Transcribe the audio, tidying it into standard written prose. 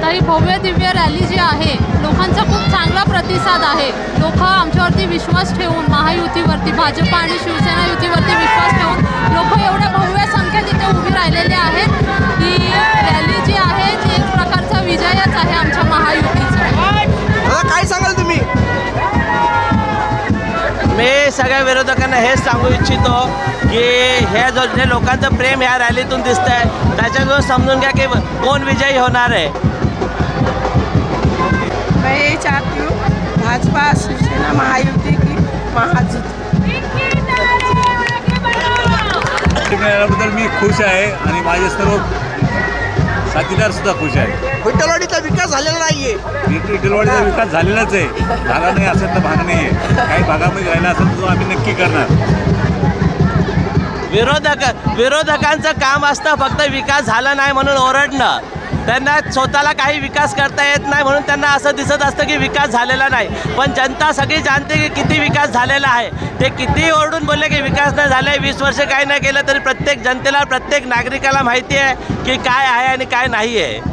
आता ही भव्य दिव्य रॅली जी आहे लोकांचा खूप चांगला प्रतिसाद आहे. लोक आमच्यावरती विश्वास ठेवून महायुतीवरती भाजप आणि शिवसेना युतीवरती विश्वास ठेवून लोक एवढ्या भव्य संख्येत इथे उभी राहिलेले आहेत. ही रॅली जी आहे ती एक प्रकारचा विजयच आहे आमच्या महायुतीचा. काय सांगाल तुम्ही? मी सगळ्या विरोधकांना हेच सांगू इच्छितो की हे जो जे लोकांचं प्रेम ह्या रॅलीतून दिसतंय त्याच्याजवळ समजून घ्या की कोण विजयी होणार आहे. मैं ये चाहती हूँ भाजपा शिवसेना महायुति की महाजीत. मिळाल्याबद्दल मी खुश आहे आणि माझे सर्व साथीदार सुद्धा खुश आहे. विठ्ठलवाडीचा विकास झालेला नाहीये. विठ्ठलवाडीचा विकास झालेलाच आहे. झाला नाही असेल तर भाग नाही आहे. काही भागामध्ये राहिला असेल तर आम्ही नक्की करणार. विरोधकांचं काम असतं फक्त विकास झाला नाही म्हणून ओरडणं. त्यांना स्वतःला काही विकास करता येत नाही म्हणून त्यांना असं दिसत असतं की विकास झालेला नाही. पण जनता सगळी जाणते की किती विकास झालेला आहे. ते किती ओरडून बोलले की विकास नाही झाला आहे, 20 वर्ष काही नाही केलं तरी प्रत्येक जनतेला प्रत्येक नागरिकाला माहिती आहे की काय आहे आणि काय नाही आहे.